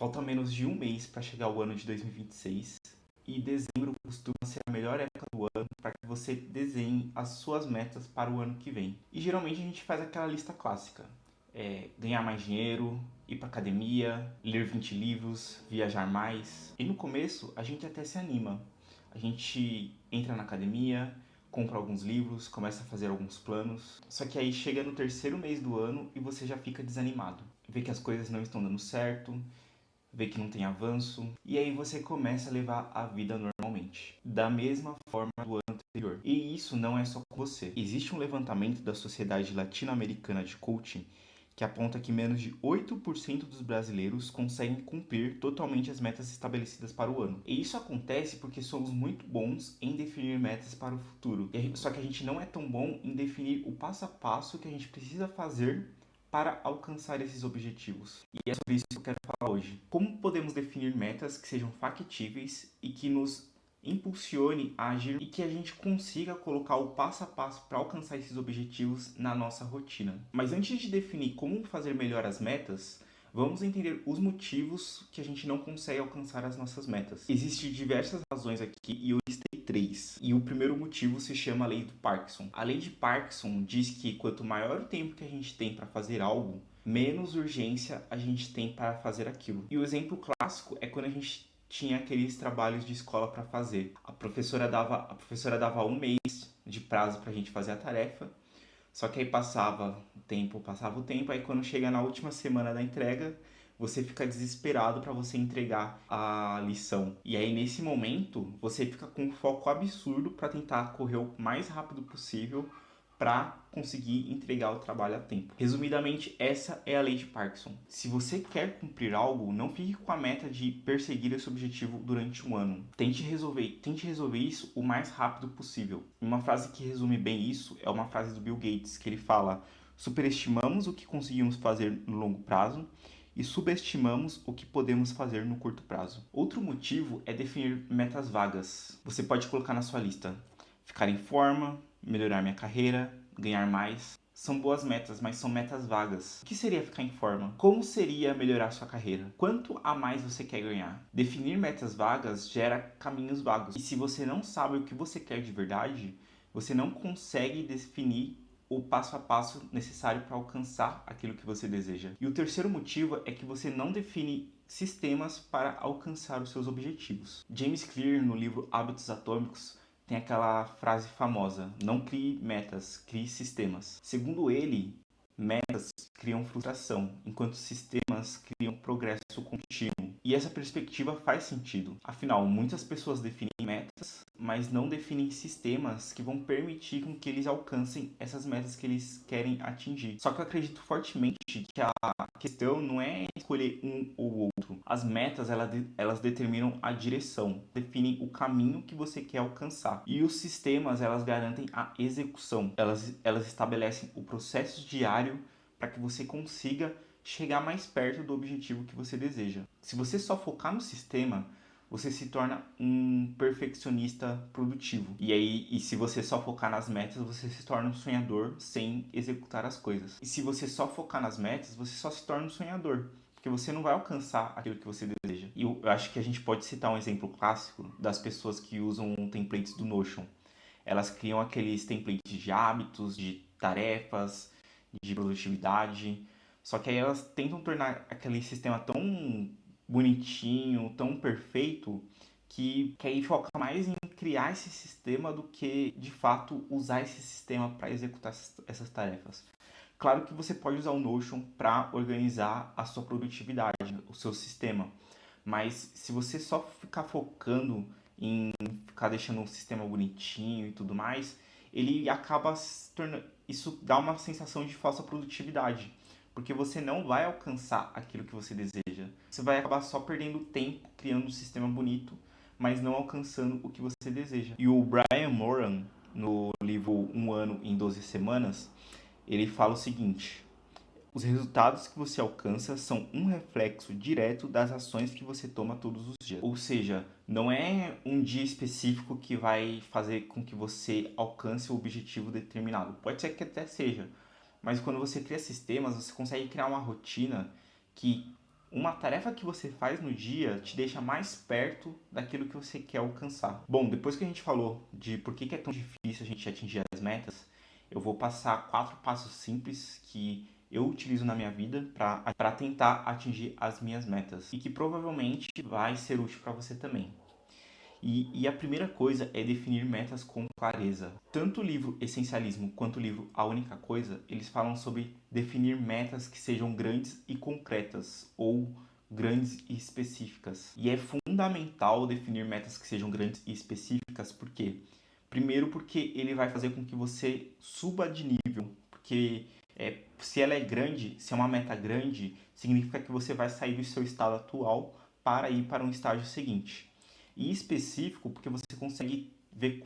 Falta menos de um mês para chegar o ano de 2026 e dezembro costuma ser a melhor época do ano para que você desenhe as suas metas para o ano que vem. E geralmente a gente faz aquela lista clássica: ganhar mais dinheiro, ir para academia, ler 20 livros, viajar mais. E no começo a gente até se anima. A gente entra na academia, compra alguns livros, começa a fazer alguns planos. Só que aí chega no terceiro mês do ano e você já fica desanimado. Vê que as coisas não estão dando certo, vê que não tem avanço, e aí você começa a levar a vida normalmente, da mesma forma do ano anterior. E isso não é só com você. Existe um levantamento da Sociedade Latino-Americana de Coaching que aponta que menos de 8% dos brasileiros conseguem cumprir totalmente as metas estabelecidas para o ano. E isso acontece porque somos muito bons em definir metas para o futuro. Só que a gente não é tão bom em definir o passo a passo que a gente precisa fazer para alcançar esses objetivos. E é sobre isso que eu quero falar hoje. Como podemos definir metas que sejam factíveis e que nos impulsione a agir e que a gente consiga colocar o passo a passo para alcançar esses objetivos na nossa rotina. Mas antes de definir como fazer melhor as metas, vamos entender os motivos que a gente não consegue alcançar as nossas metas. Existem diversas razões aqui e eu listei três. E o primeiro motivo se chama a lei do Parkinson. A lei de Parkinson diz que quanto maior o tempo que a gente tem para fazer algo, menos urgência a gente tem para fazer aquilo. E o exemplo clássico é quando a gente tinha aqueles trabalhos de escola para fazer. A professora dava um mês de prazo para a gente fazer a tarefa, só que aí passava o tempo, aí quando chega na última semana da entrega, você fica desesperado para você entregar a lição. E aí nesse momento, você fica com um foco absurdo para tentar correr o mais rápido possível para conseguir entregar o trabalho a tempo. Resumidamente, essa é a lei de Parkinson. Se você quer cumprir algo, não fique com a meta de perseguir esse objetivo durante um ano. Tente resolver isso o mais rápido possível. Uma frase que resume bem isso é uma frase do Bill Gates, que ele fala: superestimamos o que conseguimos fazer no longo prazo e subestimamos o que podemos fazer no curto prazo. Outro motivo é definir metas vagas. Você pode colocar na sua lista: ficar em forma, melhorar minha carreira, ganhar mais. São boas metas, mas são metas vagas. O que seria ficar em forma? Como seria melhorar sua carreira? Quanto a mais você quer ganhar? Definir metas vagas gera caminhos vagos. E se você não sabe o que você quer de verdade, você não consegue definir o passo a passo necessário para alcançar aquilo que você deseja. E o terceiro motivo é que você não define sistemas para alcançar os seus objetivos. James Clear, no livro Hábitos Atômicos, tem aquela frase famosa: não crie metas, crie sistemas. Segundo ele, metas criam frustração, enquanto sistemas criam progresso contínuo. E essa perspectiva faz sentido. Afinal, muitas pessoas definem metas, mas não definem sistemas que vão permitir com que eles alcancem essas metas que eles querem atingir. Só que eu acredito fortemente que a questão não é escolher um ou outro. As metas, elas determinam a direção, definem o caminho que você quer alcançar. E os sistemas, elas garantem a execução. Elas estabelecem o processo diário para que você consiga chegar mais perto do objetivo que você deseja. Se você só focar no sistema, você se torna um perfeccionista produtivo. E se você só focar nas metas, você se torna um sonhador sem executar as coisas. E se você só focar nas metas, você só se torna um sonhador, porque você não vai alcançar aquilo que você deseja. E eu acho que a gente pode citar um exemplo clássico das pessoas que usam templates do Notion. Elas criam aqueles templates de hábitos, de tarefas, de produtividade. Só que aí elas tentam tornar aquele sistema tão bonitinho, tão perfeito, que aí foca mais em criar esse sistema do que de fato usar esse sistema para executar essas tarefas. Claro que você pode usar o Notion para organizar a sua produtividade, o seu sistema, mas se você só ficar focando em ficar deixando um sistema bonitinho e tudo mais, ele acaba se tornando. Isso dá uma sensação de falsa produtividade, porque você não vai alcançar aquilo que você deseja. Você vai acabar só perdendo tempo criando um sistema bonito, mas não alcançando o que você deseja. E o Brian Moran, no livro Um Ano em 12 Semanas, ele fala o seguinte: os resultados que você alcança são um reflexo direto das ações que você toma todos os dias. Ou seja, não é um dia específico que vai fazer com que você alcance o objetivo determinado. Pode ser que até seja, mas quando você cria sistemas, você consegue criar uma rotina que uma tarefa que você faz no dia te deixa mais perto daquilo que você quer alcançar. Bom, depois que a gente falou de por que é tão difícil a gente atingir as metas, eu vou passar 4 passos simples que eu utilizo na minha vida para tentar atingir as minhas metas e que provavelmente vai ser útil para você também. E a primeira coisa é definir metas com clareza. Tanto o livro Essencialismo quanto o livro A Única Coisa, eles falam sobre definir metas que sejam grandes e concretas, ou grandes e específicas. E é fundamental definir metas que sejam grandes e específicas, por quê? Primeiro porque ele vai fazer com que você suba de nível, porque se ela é grande, se é uma meta grande, significa que você vai sair do seu estado atual para ir para um estágio seguinte. E específico porque você consegue ver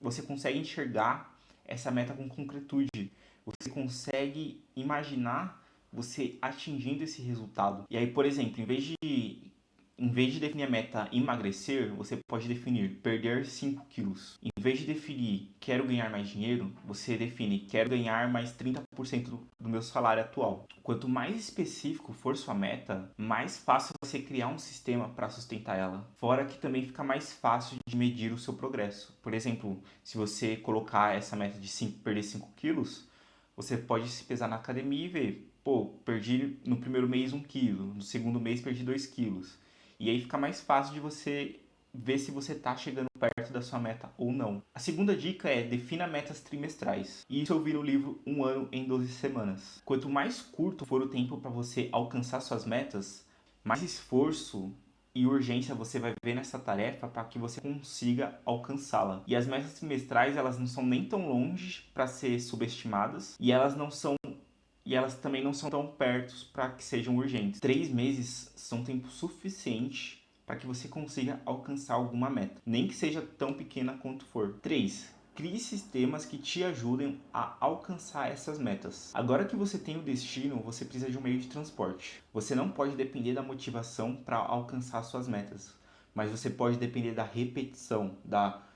você consegue enxergar essa meta com concretude. Você consegue imaginar você atingindo esse resultado. E aí, por exemplo, em vez de definir a meta emagrecer, você pode definir perder 5 quilos. Em vez de definir quero ganhar mais dinheiro, você define quero ganhar mais 30% do meu salário atual. Quanto mais específico for sua meta, mais fácil você criar um sistema para sustentar ela. Fora que também fica mais fácil de medir o seu progresso. Por exemplo, se você colocar essa meta de perder 5 quilos, você pode se pesar na academia e ver, pô, perdi no primeiro mês 1 quilo, no segundo mês perdi 2 quilos. E aí fica mais fácil de você ver se você está chegando perto da sua meta ou não. A segunda dica é defina metas trimestrais. E isso eu vi no livro Um Ano em 12 Semanas. Quanto mais curto for o tempo para você alcançar suas metas, mais esforço e urgência você vai ver nessa tarefa para que você consiga alcançá-la. E as metas trimestrais, elas não são nem tão longe para ser subestimadas e elas também não são tão perto para que sejam urgentes. 3 meses são tempo suficiente para que você consiga alcançar alguma meta, nem que seja tão pequena quanto for. 3. Crie sistemas que te ajudem a alcançar essas metas. Agora que você tem o destino, você precisa de um meio de transporte. Você não pode depender da motivação para alcançar suas metas, mas você pode depender da repetição,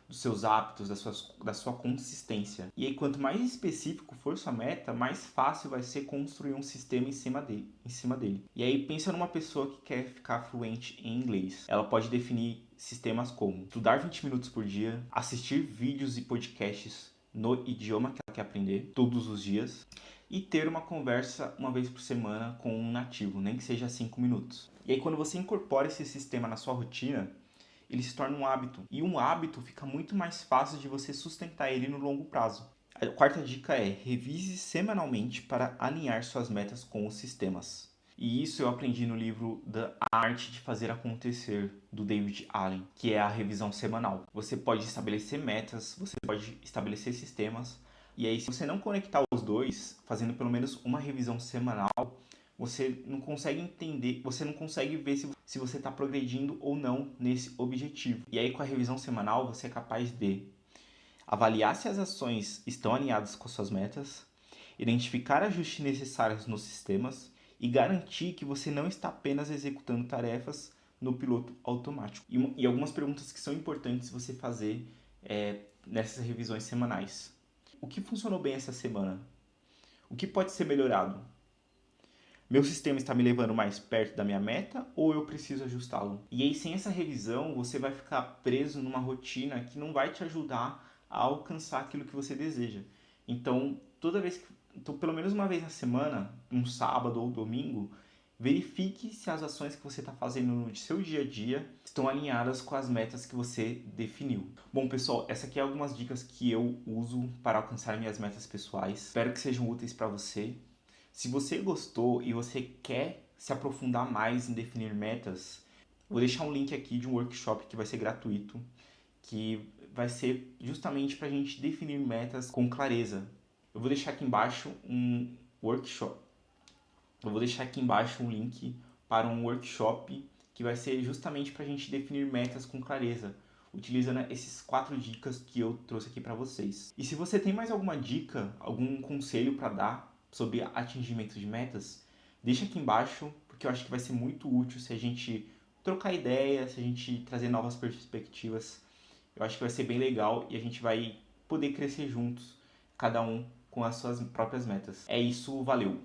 dos seus hábitos, da sua consistência. E aí, quanto mais específico for sua meta, mais fácil vai ser construir um sistema em cima dele. E aí, pensa numa pessoa que quer ficar fluente em inglês. Ela pode definir sistemas como estudar 20 minutos por dia, assistir vídeos e podcasts no idioma que ela quer aprender todos os dias e ter uma conversa uma vez por semana com um nativo, nem que seja 5 minutos. E aí, quando você incorpora esse sistema na sua rotina, ele se torna um hábito. E um hábito fica muito mais fácil de você sustentar ele no longo prazo. A quarta dica é revise semanalmente para alinhar suas metas com os sistemas. E isso eu aprendi no livro da Arte de Fazer Acontecer, do David Allen, que é a revisão semanal. Você pode estabelecer metas, você pode estabelecer sistemas, e aí se você não conectar os dois, fazendo pelo menos uma revisão semanal, você não consegue entender, você não consegue ver se você está progredindo ou não nesse objetivo. E aí, com a revisão semanal, você é capaz de avaliar se as ações estão alinhadas com suas metas, identificar ajustes necessários nos sistemas e garantir que você não está apenas executando tarefas no piloto automático. E algumas perguntas que são importantes você fazer nessas revisões semanais. O que funcionou bem essa semana? O que pode ser melhorado? Meu sistema está me levando mais perto da minha meta ou eu preciso ajustá-lo? E aí, sem essa revisão, você vai ficar preso numa rotina que não vai te ajudar a alcançar aquilo que você deseja. Então, pelo menos uma vez na semana, um sábado ou domingo, verifique se as ações que você está fazendo no seu dia a dia estão alinhadas com as metas que você definiu. Bom, pessoal, essa aqui é algumas dicas que eu uso para alcançar minhas metas pessoais. Espero que sejam úteis para você. Se você gostou e você quer se aprofundar mais em definir metas, vou deixar um link aqui de um workshop que vai ser gratuito, que vai ser justamente para a gente definir metas com clareza. Eu vou deixar aqui embaixo um workshop. Eu vou deixar aqui embaixo um link para um workshop que vai ser justamente para a gente definir metas com clareza, utilizando esses 4 dicas que eu trouxe aqui para vocês. E se você tem mais alguma dica, algum conselho para dar sobre atingimento de metas, deixa aqui embaixo, porque eu acho que vai ser muito útil se a gente trocar ideia, se a gente trazer novas perspectivas. Eu acho que vai ser bem legal e a gente vai poder crescer juntos, cada um com as suas próprias metas. É isso, valeu!